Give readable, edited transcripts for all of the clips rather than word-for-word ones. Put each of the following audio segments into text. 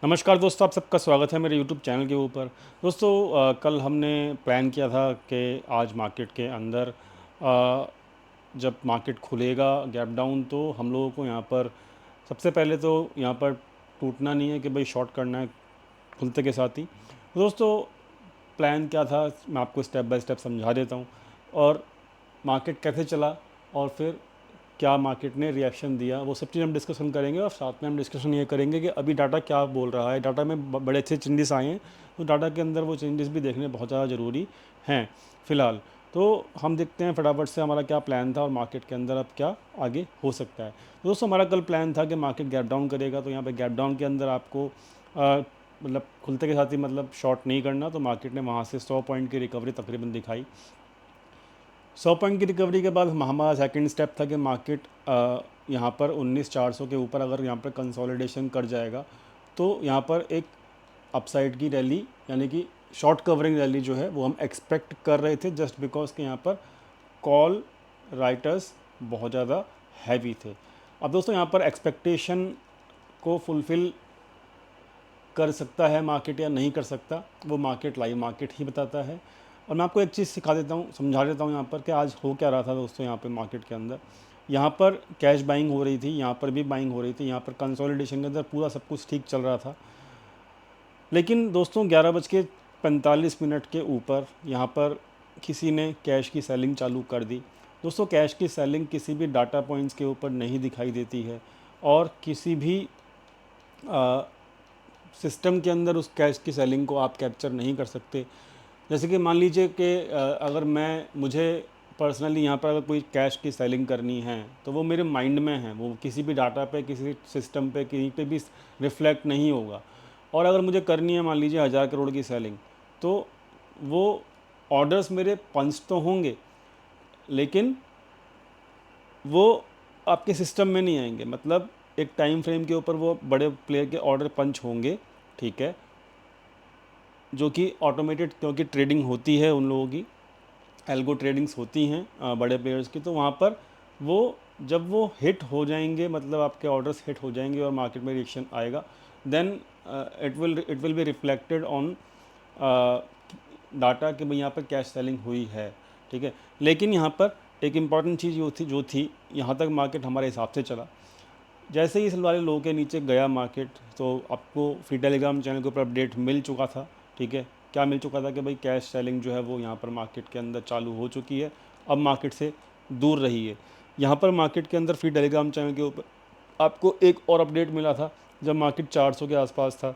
नमस्कार दोस्तों, आप सबका स्वागत है मेरे यूट्यूब चैनल के ऊपर। दोस्तों, कल हमने प्लान किया था कि आज मार्केट के अंदर जब मार्केट खुलेगा गैप डाउन, तो हम लोगों को यहाँ पर सबसे पहले तो यहाँ पर टूटना नहीं है कि भाई शॉर्ट करना है खुलते के साथ ही। तो दोस्तों, प्लान क्या था मैं आपको स्टेप बाय स्टेप समझा देता हूँ, और मार्केट कैसे चला और फिर क्या मार्केट ने रिएक्शन दिया, वो सब चीज़ हम डिस्कशन करेंगे। और साथ में हम डिस्कशन ये करेंगे कि अभी डाटा क्या बोल रहा है। डाटा में बड़े अच्छे चेंजेस आए हैं, तो डाटा के अंदर वो चेंजेस भी देखने बहुत ज़्यादा ज़रूरी हैं फ़िलहाल। तो हम देखते हैं फटाफट से हमारा क्या प्लान था और मार्केट के अंदर अब क्या आगे हो सकता है। तो दोस्तों, हमारा कल प्लान था कि मार्केट गैप डाउन करेगा, तो यहाँ पे गैप डाउन के अंदर आपको मतलब खुलते के साथ ही मतलब शॉर्ट नहीं करना। तो मार्केट ने वहाँ से 100 पॉइंट की रिकवरी तकरीबन दिखाई। 100 पॉइंट की रिकवरी के बाद हमारा सेकंड स्टेप था कि मार्केट यहाँ पर 19,400 के ऊपर अगर यहाँ पर कंसोलिडेशन कर जाएगा, तो यहाँ पर एक अपसाइड की रैली, यानी कि शॉर्ट कवरिंग रैली जो है वो हम एक्सपेक्ट कर रहे थे, जस्ट बिकॉज कि यहाँ पर कॉल राइटर्स बहुत ज़्यादा हैवी थे। अब दोस्तों, यहाँ पर एक्सपेक्टेशन को फुलफ़िल कर सकता है मार्केट या नहीं कर सकता, वो मार्केट लाइव मार्केट ही बताता है। और मैं आपको एक चीज़ सिखा देता हूँ, समझा देता हूँ यहाँ पर कि आज हो क्या रहा था दोस्तों। यहाँ पे मार्केट के अंदर यहाँ पर कैश बाइंग हो रही थी, यहाँ पर भी बाइंग हो रही थी, यहाँ पर कंसोलिडेशन के अंदर पूरा सब कुछ ठीक चल रहा था। लेकिन दोस्तों, 11:45 के ऊपर यहाँ पर किसी ने कैश की सेलिंग चालू कर दी। दोस्तों, कैश की सेलिंग किसी भी डाटा पॉइंट्स के ऊपर नहीं दिखाई देती है, और किसी भी सिस्टम के अंदर उस कैश की सेलिंग को आप कैप्चर नहीं कर सकते। जैसे कि मान लीजिए कि अगर मुझे पर्सनली यहाँ पर अगर कोई कैश की सेलिंग करनी है, तो वो मेरे माइंड में है, वो किसी भी डाटा पे, किसी सिस्टम पे, कहीं पे भी रिफ्लेक्ट नहीं होगा। और अगर मुझे करनी है मान लीजिए 1,000 करोड़ की सेलिंग, तो वो ऑर्डर्स मेरे पंच तो होंगे, लेकिन वो आपके सिस्टम में नहीं आएंगे। मतलब एक टाइम फ्रेम के ऊपर वो बड़े प्लेयर के ऑर्डर पंच होंगे, ठीक है, जो कि ऑटोमेटेड, क्योंकि ट्रेडिंग होती है उन लोगों की, एल्गो ट्रेडिंग्स होती हैं बड़े प्लेयर्स की। तो वहाँ पर वो जब वो हिट हो जाएंगे, मतलब आपके ऑर्डर्स हिट हो जाएंगे और मार्केट में रिएक्शन आएगा, then it will be reflected on data कि भाई यहाँ पर कैश सेलिंग हुई है, ठीक है। लेकिन यहाँ पर एक इम्पॉर्टेंट चीज़ जो थी, यहाँ तक मार्केट हमारे हिसाब से चला। जैसे ही इस वाले लो के नीचे गया मार्केट, तो आपको फ्री टेलीग्राम चैनल के ऊपर अपडेट मिल चुका था, ठीक है। क्या मिल चुका था कि भाई कैश सेलिंग जो है वो यहाँ पर मार्केट के अंदर चालू हो चुकी है, अब मार्केट से दूर रही है। यहाँ पर मार्केट के अंदर फ्री टेलीग्राम चैनल के ऊपर आपको एक और अपडेट मिला था जब मार्केट 400 के आसपास था।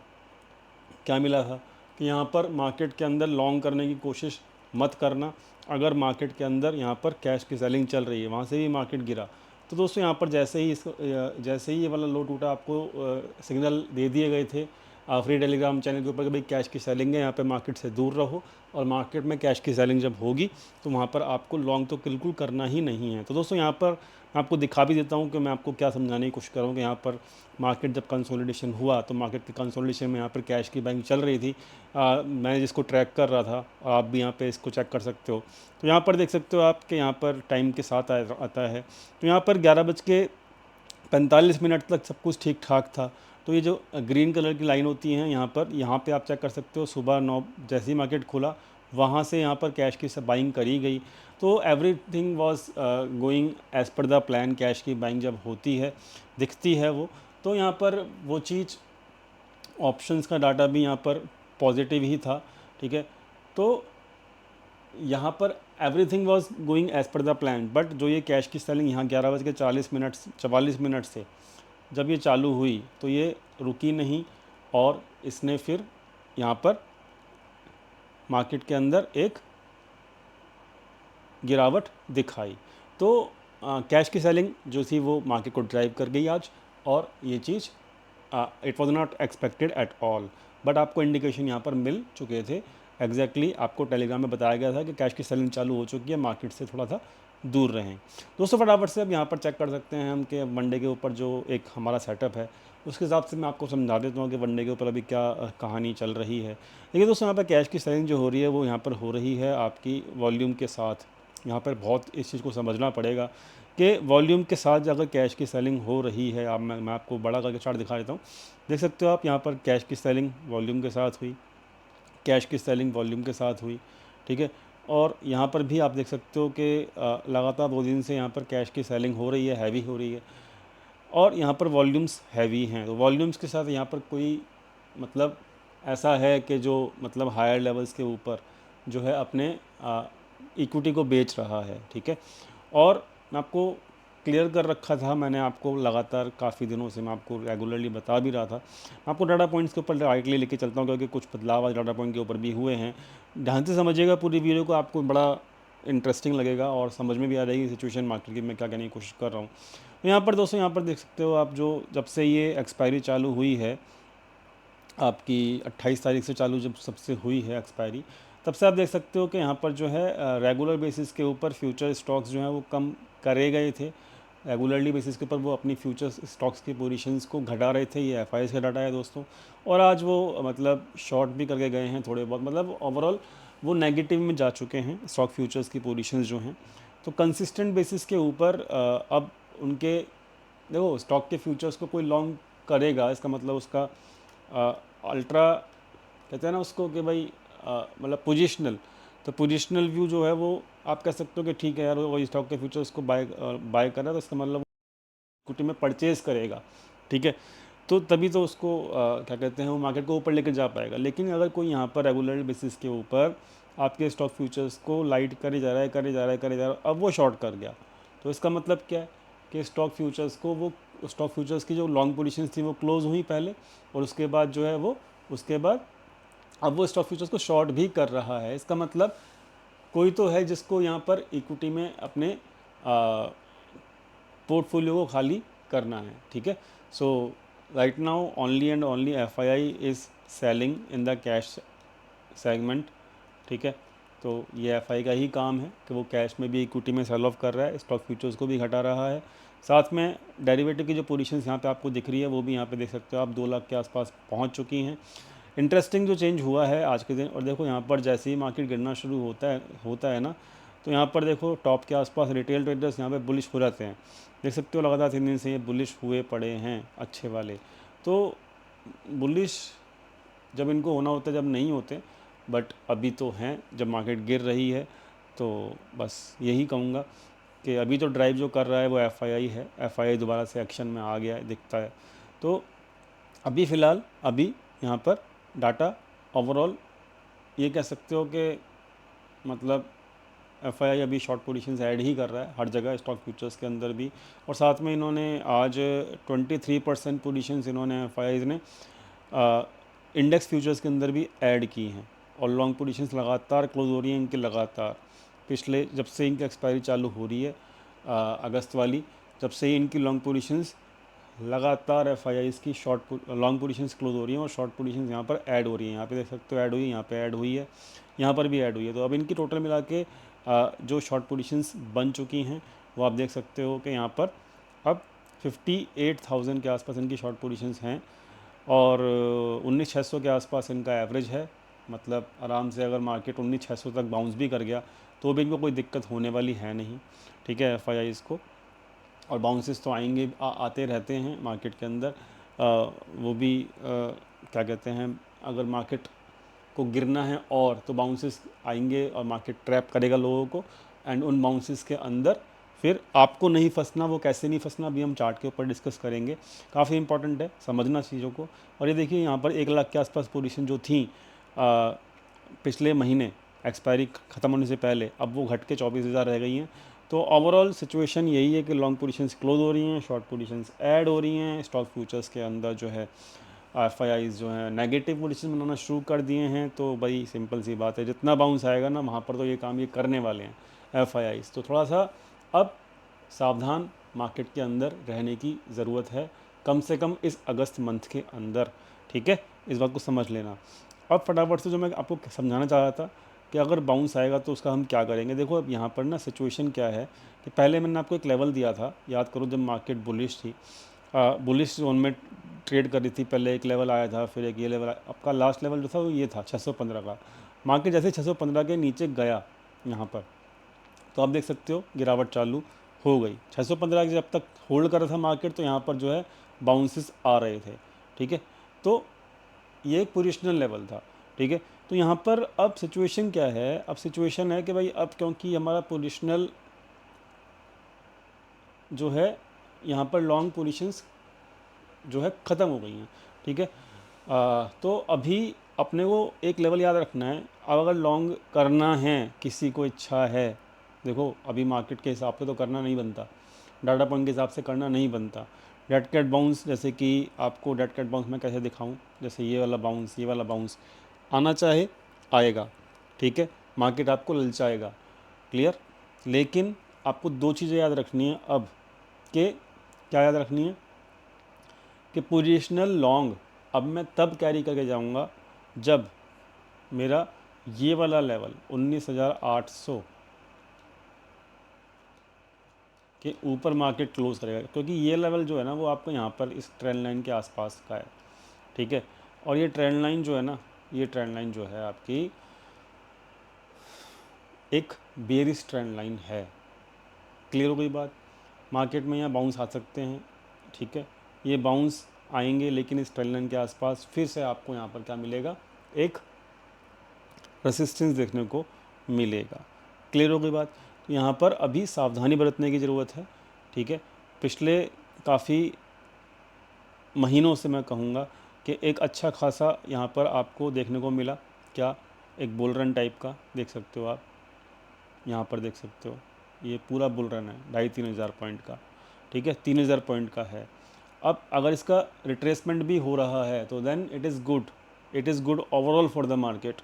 क्या मिला था कि यहाँ पर मार्केट के अंदर लॉन्ग करने की कोशिश मत करना, अगर मार्केट के अंदर यहाँ पर कैश की सेलिंग चल रही है। वहाँ से भी मार्केट गिरा। तो दोस्तों, यहाँ पर जैसे ही ये वाला लो टूटा, आपको सिग्नल दे दिए गए थे फ्री टेलीग्राम चैनल के ऊपर कि भाई कैश की सेलिंग है, यहाँ पे मार्केट से दूर रहो। और मार्केट में कैश की सेलिंग जब होगी, तो वहाँ पर आपको लॉन्ग तो बिल्कुल करना ही नहीं है। तो दोस्तों, यहाँ पर मैं आपको दिखा भी देता हूँ कि मैं आपको क्या समझाने की कोशिश कर रहा हूँ कि यहाँ पर मार्केट जब कंसोलिडेशन हुआ, तो मार्केट के कंसोलिडेशन में यहाँ पर कैश की बाइंग चल रही थी। मैं जिसको ट्रैक कर रहा था, आप भी यहाँ पे इसको चेक कर सकते हो। तो यहाँ पर देख सकते हो आप कि यहाँ पर टाइम के साथ आता है। तो यहाँ पर 11:45 तक सब कुछ ठीक ठाक था। तो ये जो ग्रीन कलर की लाइन होती हैं यहाँ पे आप चेक कर सकते हो, सुबह 9 जैसे ही मार्केट खुला, वहाँ से यहाँ पर कैश की सब बाइंग करी गई। तो everything was going as per the plan. Cash की बाइंग जब होती है, दिखती है वो, तो यहाँ पर वो चीज़, ऑप्शंस का डाटा भी यहाँ पर पॉजिटिव ही था, ठीक है। तो यहाँ पर everything was going as per the plan. But जो ये कैश की सेलिंग यहाँ 11:44 से जब ये चालू हुई, तो ये रुकी नहीं, और इसने फिर यहाँ पर मार्केट के अंदर एक गिरावट दिखाई। तो कैश की सेलिंग जो थी वो मार्केट को ड्राइव कर गई आज, और ये चीज़ it was not expected at all. But आपको इंडिकेशन यहाँ पर मिल चुके थे। एग्जैक्टली आपको टेलीग्राम में बताया गया था कि कैश की सेलिंग चालू हो चुकी है, मार्केट से थोड़ा सा दूर रहें। दोस्तों, फटाफट से अब यहाँ पर चेक कर सकते हैं हम कि वनडे के ऊपर जो एक हमारा सेटअप है, उसके हिसाब से मैं आपको समझा देता हूँ कि वनडे के ऊपर अभी क्या कहानी चल रही है। देखिए दोस्तों, यहाँ पर कैश की सेलिंग जो हो रही है वो यहाँ पर हो रही है आपकी वॉल्यूम के साथ, यहाँ पर बहुत इस चीज़ को समझना पड़ेगा कि वॉल्यूम के साथ अगर कैश की सेलिंग हो रही है, आप मैं आपको बड़ा करके चार्ट दिखा देता हूँ। देख सकते हो आप यहाँ पर कैश की सेलिंग वॉल्यूम के साथ हुई, कैश की सेलिंग वॉल्यूम के साथ हुई, ठीक है। और यहाँ पर भी आप देख सकते हो कि लगातार 2 दिन से यहाँ पर कैश की सेलिंग हो रही है, हैवी हो रही है, और यहाँ पर वॉल्यूम्स हैवी हैं। तो वॉल्यूम्स के साथ यहाँ पर कोई मतलब ऐसा है कि जो मतलब हायर लेवल्स के ऊपर जो है अपने इक्विटी को बेच रहा है, ठीक है। और मैं आपको क्लियर कर रखा था, मैंने आपको लगातार काफ़ी दिनों से मैं आपको रेगुलरली बता भी रहा था। मैं आपको डाटा पॉइंट्स के ऊपर डायरेक्टली लेके चलता हूँ क्योंकि कुछ बदलाव आज डाटा पॉइंट के ऊपर भी हुए हैं। ध्यान से समझिएगा पूरी वीडियो को, आपको बड़ा इंटरेस्टिंग लगेगा और समझ में भी आ जाएगी सिचुएशन मार्केट की मैं क्या कहने की कोशिश कर रहा हूँ। तो यहाँ पर दोस्तों, यहाँ पर देख सकते हो आप, जो जब से ये एक्सपायरी चालू हुई है आपकी 28 तारीख से चालू जब सबसे हुई है एक्सपायरी, तब से आप देख सकते हो कि यहाँ पर जो है रेगुलर बेसिस के ऊपर फ्यूचर स्टॉक्स जो हैं वो कम करे गए थे। रेगुलरली बेसिस के ऊपर वो अपनी फ्यूचर स्टॉक्स की पोजीशंस को घटा रहे थे। ये एफआईएस का डाटा है दोस्तों। और आज वो मतलब शॉर्ट भी करके गए हैं थोड़े बहुत, मतलब ओवरऑल वो नेगेटिव में जा चुके हैं स्टॉक फ्यूचर्स की पोजीशंस जो हैं। तो कंसिस्टेंट बेसिस के ऊपर अब उनके, देखो स्टॉक के फ्यूचर्स को कोई लॉन्ग करेगा, इसका मतलब उसका अल्ट्रा कहते हैं ना उसको कि भाई मतलब पोजिशनल, तो पोजिशनल व्यू जो है वो आप कह सकते हो कि ठीक है यार, वो स्टॉक के फ्यूचर्स को बाय बाय कर रहा है, तो इसका मतलब इक्विटी में परचेज़ करेगा, ठीक है। तो तभी तो उसको क्या कहते हैं वो मार्केट को ऊपर लेकर जा पाएगा। लेकिन अगर कोई यहाँ पर रेगुलर बेसिस के ऊपर आपके स्टॉक फ्यूचर्स को लाइट करे जा रहा है, करे जा रहा है, करे जा रहा है, अब वो शॉर्ट कर गया, तो इसका मतलब क्या है कि स्टॉक फ्यूचर्स को वो स्टॉक फ्यूचर्स की जो लॉन्ग पोजीशंस थी वो क्लोज हुई पहले, और उसके बाद जो है वो उसके बाद अब वो स्टॉक फ्यूचर्स को शॉर्ट भी कर रहा है। इसका मतलब कोई तो है जिसको यहाँ पर इक्विटी में अपने पोर्टफोलियो को खाली करना है, ठीक है। So right now only and only FII is selling in the cash segment, ठीक है। तो ये एफआई का ही काम है कि वो कैश में भी इक्विटी में सेल ऑफ कर रहा है, स्टॉक फ्यूचर्स को भी घटा रहा है। साथ में डेरिवेटिव की जो पोजीशंस यहाँ पे आपको दिख रही है वो भी यहाँ पे देख सकते हो आप 2 लाख के आसपास पहुँच चुकी हैं। इंटरेस्टिंग जो चेंज हुआ है आज के दिन, और देखो यहाँ पर जैसे ही मार्केट गिरना शुरू होता है ना, तो यहाँ पर देखो टॉप के आसपास रिटेल ट्रेडर्स यहाँ पे बुलिश हो जाते हैं। देख सकते हो लगातार 3 दिन से ये बुलिश हुए पड़े हैं अच्छे वाले। तो बुलिश जब इनको होना होता है, जब नहीं होते, बट अभी तो हैं जब मार्केट गिर रही है। तो बस यही कहूँगा कि अभी तो ड्राइव जो कर रहा है वो एफआईआई है। एफआईआई दोबारा से एक्शन में आ गया है दिखता है। तो अभी फ़िलहाल अभी यहाँ पर डाटा ओवरऑल ये कह सकते हो कि मतलब एफआईआई अभी शॉर्ट पोजीशंस ऐड ही कर रहा है हर जगह, स्टॉक फ्यूचर्स के अंदर भी। और साथ में इन्होंने आज 23% पोजीशंस इन्होंने एफआईआई ने इंडेक्स फ्यूचर्स के अंदर भी ऐड की हैं। और लॉन्ग पोजीशंस लगातार क्लोज हो रही हैं इनकी, लगातार पिछले जब से इनकी एक्सपायरी चालू हो रही है अगस्त वाली, जब से ही इनकी लॉन्ग पोजीशंस लगातार एफआईआईज़ की शॉर्ट लॉन्ग पोजीशंस क्लोज हो रही हैं और शॉर्ट पोजीशंस यहाँ पर ऐड हो रही हैं। यहाँ पे देख सकते हो ऐड हुई है, यहाँ पे ऐड हुई है, यहाँ पर भी ऐड हुई है। तो अब इनकी टोटल मिला के जो शॉर्ट पोजीशंस बन चुकी हैं वो आप देख सकते हो कि यहाँ पर अब 58,000 के आसपास इनकी शॉर्ट पोजीशंस हैं, और 19,600 के आसपास इनका एवरेज है। मतलब आराम से अगर मार्केट 19,600 तक बाउंस भी कर गया तो भी इनको कोई दिक्कत होने वाली है नहीं, ठीक है, एफआईआईज़ को। और बाउंसेस तो आएंगे आते रहते हैं मार्केट के अंदर। वो भी क्या कहते हैं, अगर मार्केट को गिरना है और तो बाउंसेस आएंगे और मार्केट ट्रैप करेगा लोगों को, एंड उन बाउंसेस के अंदर फिर आपको नहीं फंसना। वो कैसे नहीं फंसना अभी हम चार्ट के ऊपर डिस्कस करेंगे। काफ़ी इंपॉर्टेंट है समझना चीज़ों को। और ये देखिए यहाँ पर 1 लाख के आसपास पोजीशन जो थी पिछले महीने एक्सपायरी ख़त्म होने से पहले, अब वो घट के 24,000 रह गई हैं। तो ओवरऑल सिचुएशन यही है कि लॉन्ग पोजीशंस क्लोज हो रही हैं, शॉर्ट पोजीशंस ऐड हो रही हैं। स्टॉक फ्यूचर्स के अंदर जो है एफआईआईज़ जो है नेगेटिव पोजीशन बनाना शुरू कर दिए हैं। तो भाई सिंपल सी बात है, जितना बाउंस आएगा ना वहाँ पर तो ये काम ये करने वाले हैं एफआईआईज़। तो थोड़ा सा अब सावधान मार्केट के अंदर रहने की ज़रूरत है, कम से कम इस अगस्त मंथ के अंदर, ठीक है। इस बात को समझ लेना। अब फटाफट से जो मैं आपको समझाना चाह रहा था कि अगर बाउंस आएगा तो उसका हम क्या करेंगे। देखो अब यहाँ पर ना सिचुएशन क्या है कि पहले मैंने आपको एक लेवल दिया था, याद करो, जब मार्केट बुलिश थी, बुलिश जोन में ट्रेड कर रही थी। पहले एक लेवल आया था, फिर एक ये लेवल आया। आपका लास्ट लेवल जो था वो ये था 615 का। मार्केट जैसे 615 के नीचे गया यहाँ पर, तो आप देख सकते हो गिरावट चालू हो गई। 615 की जब तक होल्ड कर रहा था मार्केट तो यहाँ पर जो है बाउंसेस आ रहे थे, ठीक है। तो ये एक पोजिशनल लेवल था, ठीक है। तो यहाँ पर अब सिचुएशन क्या है, अब सिचुएशन है कि भाई अब क्योंकि हमारा पोजिशनल जो है यहाँ पर लॉन्ग पोजीशंस जो है ख़त्म हो गई हैं, ठीक है। तो अभी अपने को एक लेवल याद रखना है। अब अगर लॉन्ग करना है, किसी को इच्छा है, देखो अभी मार्केट के हिसाब से तो करना नहीं बनता, डाटा पॉइंट के हिसाब से करना नहीं बनता। डेड कैट बाउंस, जैसे कि आपको डेड कैट बाउंस मैं कैसे दिखाऊं, जैसे ये वाला बाउंस, ये वाला बाउंस आना चाहे आएगा, ठीक है। मार्केट आपको ललचाएगा, क्लियर। लेकिन आपको दो चीज़ें याद रखनी है अब, कि क्या याद रखनी है कि पोजिशनल लॉन्ग अब मैं तब कैरी करके जाऊंगा जब मेरा ये वाला लेवल 19,800 के ऊपर मार्केट क्लोज करेगा, क्योंकि ये लेवल जो है ना वो आपको यहाँ पर इस ट्रेंड लाइन के आसपास का है, ठीक है। और ये ट्रेंड लाइन जो है ना, ये ट्रेंड लाइन जो है आपकी एक बेरिश ट्रेंड लाइन है। क्लियर हो गई बात। मार्केट में यहाँ बाउंस आ सकते हैं, ठीक है। ये बाउंस आएंगे लेकिन इस ट्रेंड लाइन के आसपास फिर से आपको यहाँ पर क्या मिलेगा, एक रेसिस्टेंस देखने को मिलेगा। क्लियर हो गई बात। तो यहाँ पर अभी सावधानी बरतने की ज़रूरत है, ठीक है। पिछले काफ़ी महीनों से मैं कहूँगा कि एक अच्छा खासा यहाँ पर आपको देखने को मिला, क्या, एक बुल रन टाइप का देख सकते हो आप, यहाँ पर देख सकते हो ये पूरा बुल रन है 2,500-3,000 पॉइंट का, ठीक है, 3,000 पॉइंट का है। अब अगर इसका रिट्रेसमेंट भी हो रहा है तो then it is good, it is good overall for the market,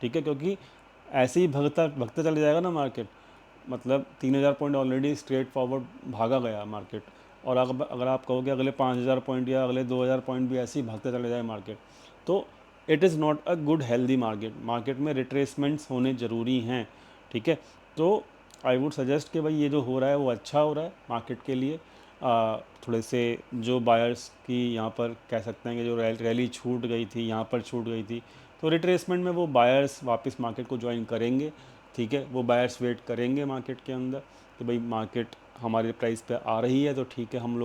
ठीक है। क्योंकि ऐसे ही भगता भगता चला जाएगा ना मार्केट, मतलब 3,000 पॉइंट ऑलरेडी स्ट्रेट फॉरवर्ड भागा गया मार्केट, और अगर आप कहोगे अगले 5,000 पॉइंट या अगले 2,000 पॉइंट भी ऐसे ही भागते चले जाए मार्केट, तो it is not a good healthy market. Market में रिट्रेसमेंट्स होने ज़रूरी हैं, ठीक है। तो आई वुड सजेस्ट कि भाई ये जो हो रहा है वो अच्छा हो रहा है मार्केट के लिए। थोड़े से जो बायर्स की यहाँ पर कह सकते हैं कि जो रैली छूट गई थी, यहाँ पर छूट गई थी, तो रिट्रेसमेंट में वो बायर्स वापस मार्केट को ज्वाइन करेंगे, ठीक है। वो बायर्स वेट करेंगे मार्केट के अंदर कि भाई मार्केट हमारे प्राइस पे आ रही है तो ठीक है, हम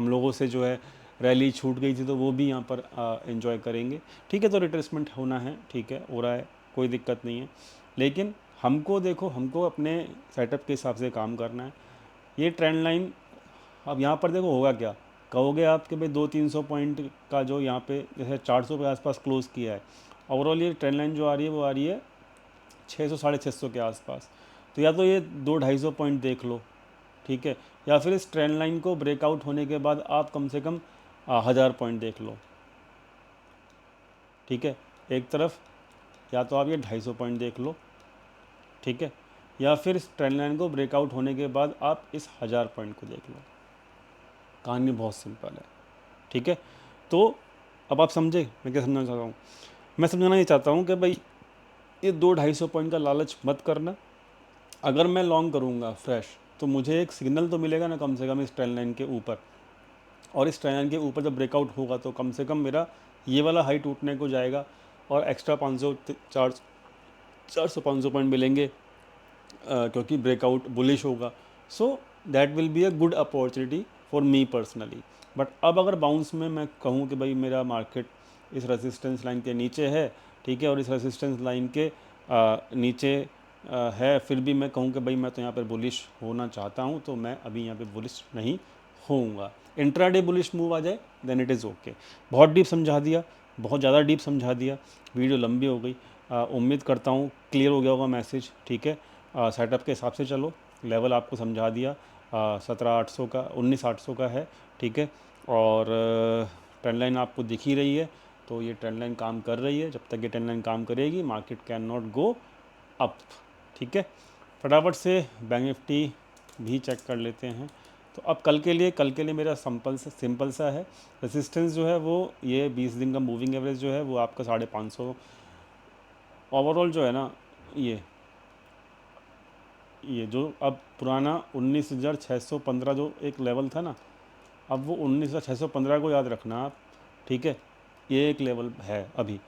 लोगों से जो है रैली छूट गई थी तो वो भी यहाँ पर एंजॉय करेंगे, ठीक है। तो रिट्रेसमेंट होना है, ठीक है, हो रहा है, कोई दिक्कत नहीं है। लेकिन हमको देखो, हमको अपने सेटअप के हिसाब से काम करना है। ये ट्रेंड लाइन अब यहाँ पर देखो होगा क्या, कहोगे आप कि भाई 200-300 पॉइंट का जो यहाँ पे जैसे 400 के आसपास क्लोज़ किया है, ओवरऑल ये ट्रेंड लाइन जो आ रही है वो आ रही है 600-650 के आसपास। तो या तो ये 200-250 पॉइंट देख लो, ठीक है, या फिर इस ट्रेंड लाइन को ब्रेकआउट होने के बाद आप कम से कम 1,000 पॉइंट देख लो, ठीक है, एक तरफ। या तो आप ये 250 पॉइंट देख लो, ठीक है, या फिर इस ट्रेंड लाइन को ब्रेकआउट होने के बाद आप इस 1,000 पॉइंट को देख लो। कहानी बहुत सिंपल है, ठीक है। तो अब आप समझे मैं क्या समझाना चाहता हूँ। मैं समझाना ये चाहता हूँ कि भाई ये 200-250 पॉइंट का लालच मत करना। अगर मैं लॉन्ग करूँगा फ्रेश तो मुझे एक सिग्नल तो मिलेगा ना कम से कम इस ट्रेंड लाइन के ऊपर, और इस ट्रेंड लाइन के ऊपर जब ब्रेकआउट होगा तो कम से कम मेरा ये वाला हाई टूटने को जाएगा और एक्स्ट्रा 400-500 पॉइंट मिलेंगे, क्योंकि ब्रेकआउट बुलिश होगा। So that will be a good opportunity for me personally. But अब अगर बाउंस में मैं कहूँ कि भाई मेरा मार्केट इस रेजिस्टेंस लाइन के नीचे है, ठीक है, और इस रेजिस्टेंस लाइन के नीचे है, फिर भी मैं कहूँ कि भाई मैं तो यहाँ पर बुलिश होना चाहता हूँ, तो मैं अभी यहाँ पे बुलिश नहीं होऊंगा। इंट्राडे बुलिश मूव आ जाए देन इट इज़ ओके। बहुत डीप समझा दिया, बहुत ज़्यादा डीप समझा दिया, वीडियो लंबी हो गई। उम्मीद करता हूँ क्लियर हो गया होगा मैसेज, ठीक है। सेटअप के हिसाब से चलो, लेवल आपको समझा दिया। 17,800 का, 19,800 का है, ठीक है। और ट्रेंड लाइन आपको दिख ही रही है, तो ये ट्रेंड लाइन काम कर रही है। जब तक ये ट्रेंड लाइन काम करेगी market can not go up, ठीक है। फटाफट से बैंक निफ्टी भी चेक कर लेते हैं। तो अब कल के लिए मेरा सिंपल सा है। रेसिस्टेंस जो है वो ये 20 दिन का मूविंग एवरेज जो है वो आपका 550। ओवरऑल जो है ना, ये जो अब पुराना 19,615 जो एक लेवल था ना, अब वो 19,615 को याद रखना आप, ठीक है। ये एक लेवल है अभी,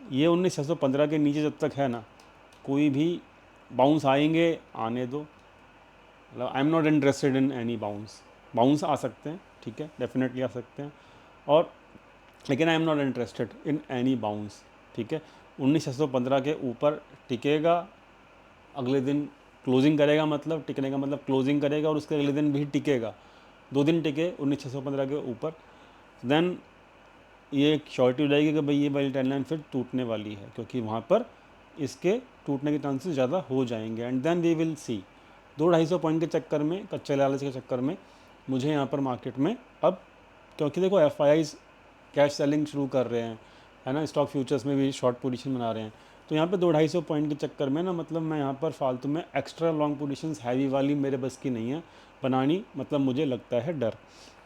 ये 19,615 के नीचे जब तक है ना, कोई भी बाउंस आएंगे आने दो, मतलब I am not interested in any bounce. Bounce आ सकते हैं, ठीक है, डेफिनेटली आ सकते हैं, और लेकिन आई am not interested in any bounce, ठीक है। 19,615 के ऊपर टिकेगा, अगले दिन क्लोजिंग करेगा, मतलब टिकने का मतलब क्लोजिंग करेगा और उसके अगले दिन भी टिकेगा, 2 दिन टिके 19,615 के ऊपर, देन ये एक श्योरिटी हो जाएगी कि भाई ये वाली ट्रेंड लाइन फिर टूटने वाली है, क्योंकि वहाँ पर इसके टूटने के चांसेस ज़्यादा हो जाएंगे। And then we will see 200-250 point के चक्कर में, कच्चे लालच के चक्कर में मुझे यहाँ पर मार्केट में अब, क्योंकि देखो एफआईआईज कैश सेलिंग शुरू कर रहे हैं, है ना, स्टॉक फ्यूचर्स में भी शॉर्ट पोजीशन बना रहे हैं, तो यहाँ पे 200-250 पॉइंट के चक्कर में ना, मतलब मैं यहाँ पर फालतू में एक्स्ट्रा लॉन्ग पोजीशंस हैवी वाली मेरे बस की नहीं है बनानी, मतलब मुझे लगता है डर,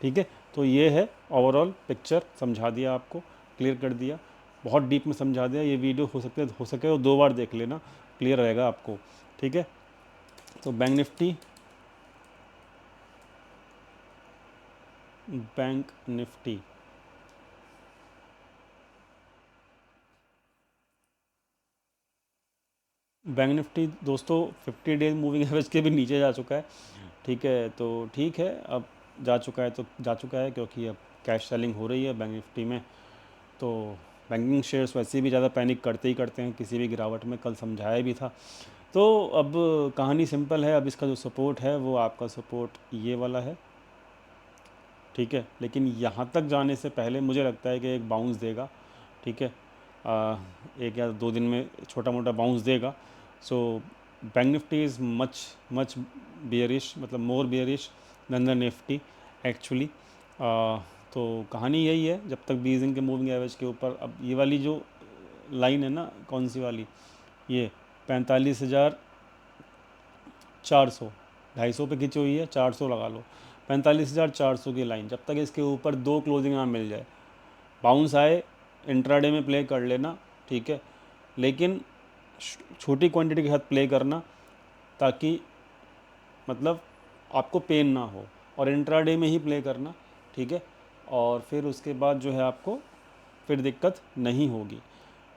ठीक है। तो ये है ओवरऑल पिक्चर, समझा दिया आपको, क्लियर कर दिया, बहुत डीप में समझा दिया। ये वीडियो हो सके तो 2 बार देख लेना, क्लियर रहेगा आपको, ठीक है। तो bank Nifty, bank Nifty bank Nifty दोस्तों 50 डेज मूविंग एवरेज के भी नीचे जा चुका है, ठीक है। तो ठीक है, अब जा चुका है तो जा चुका है, क्योंकि अब कैश सेलिंग हो रही है बैंक निफ्टी में, तो बैंकिंग शेयर्स वैसे भी ज़्यादा पैनिक करते ही करते हैं किसी भी गिरावट में, कल समझाया भी था। तो अब कहानी सिंपल है, अब इसका जो सपोर्ट है वो आपका सपोर्ट ये वाला है, ठीक है। लेकिन यहाँ तक जाने से पहले मुझे लगता है कि एक बाउंस देगा, ठीक है, 1 या 2 दिन में छोटा मोटा बाउंस देगा। So bank Nifty is much much bearish, मतलब more bearish than the Nifty actually. तो कहानी यही है, जब तक 20 दिन के मूविंग एवरेज के ऊपर, अब ये वाली जो लाइन है ना, कौन सी वाली, ये 45,400, 250 पे खींची हुई है, 400 लगा लो, 45,400 की लाइन, जब तक इसके ऊपर 2 क्लोजिंग ना मिल जाए, बाउंस आए इंट्राडे में प्ले कर लेना, ठीक है, लेकिन छोटी क्वांटिटी के साथ प्ले करना, ताकि मतलब आपको पेन ना हो, और इंट्राडे में ही प्ले करना, ठीक है, और फिर उसके बाद जो है आपको फिर दिक्कत नहीं होगी।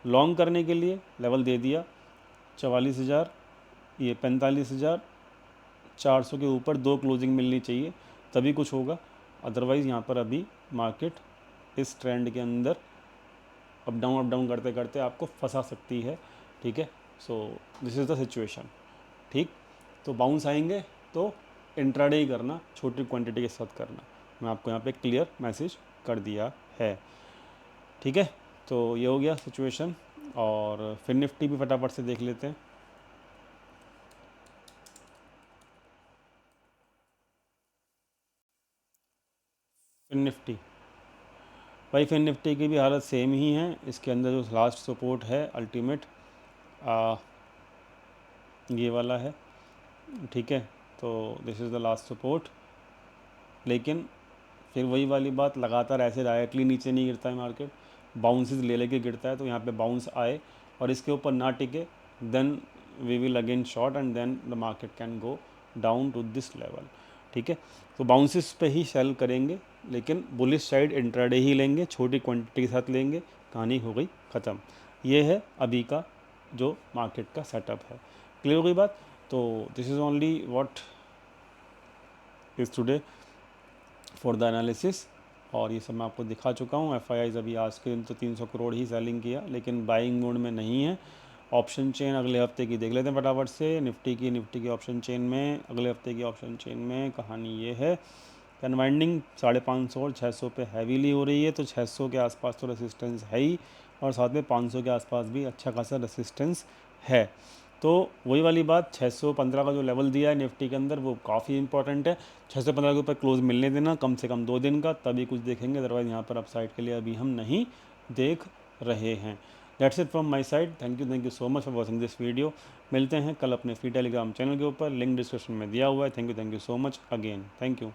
लॉन्ग करने के लिए लेवल दे दिया 44,000, ये 45,400 के ऊपर 2 क्लोजिंग मिलनी चाहिए, तभी कुछ होगा, अदरवाइज़ यहाँ पर अभी मार्केट इस ट्रेंड के अंदर अप डाउन करते करते आपको फंसा सकती है, ठीक है। So this is the situation, ठीक। तो बाउंस आएंगे तो इंट्राडे ही करना, छोटी क्वांटिटी के साथ करना, मैं आपको यहाँ पे क्लियर मैसेज कर दिया है, ठीक है। तो ये हो गया सिचुएशन, और फिर निफ्टी भी फटाफट से देख लेते हैं। फिर निफ्टी, भाई फिर निफ्टी की भी हालत सेम ही है, इसके अंदर जो लास्ट सपोर्ट है अल्टीमेट ये वाला है, ठीक है। तो this is the last support, लेकिन फिर वही वाली बात, लगातार ऐसे डायरेक्टली नीचे नहीं गिरता है मार्केट, बाउंसेस ले लेके गिरता है, तो यहाँ पे बाउंस आए और इसके ऊपर ना टिके, then we will again short and then the market can go down to this level, ठीक है। तो बाउंसेस पे ही सेल करेंगे, लेकिन बुलिश साइड इंट्राडे ही लेंगे, छोटी क्वांटिटी के साथ लेंगे, कहानी हो गई ख़त्म। ये है अभी का जो मार्केट का सेटअप है, क्लियर हो गई बात। तो this is only what is today for the analysis, और ये सब मैं आपको दिखा चुका हूँ। एफआईआईज अभी आज के दिन तो 300 करोड़ ही सेलिंग किया, लेकिन बाइंग मोड में नहीं है। ऑप्शन चेन अगले हफ्ते की देख लेते हैं फटाफट से, निफ्टी की ऑप्शन चेन में, अगले हफ्ते की ऑप्शन चेन में कहानी ये है, अनवाइंडिंग 550 और 600 पे हैवीली हो रही है, तो 600 के आसपास तो रेसिस्टेंस है ही, और साथ में 500 के आसपास भी अच्छा खासा रेसिस्टेंस है। तो वही वाली बात, 615 का जो लेवल दिया है निफ्टी के अंदर वो काफ़ी इंपॉर्टेंट है, 615 के ऊपर क्लोज मिलने देना कम से कम 2 दिन का, तभी कुछ देखेंगे, अदरवाइज़ यहाँ पर अपसाइड के लिए अभी हम नहीं देख रहे हैं। That's it from my side, thank you so much for watching this video. मिलते हैं कल अपने फ्री टेलीग्राम चैनल के ऊपर, लिंक डिस्क्रिप्शन में दिया हुआ है। Thank you so much again, thank you.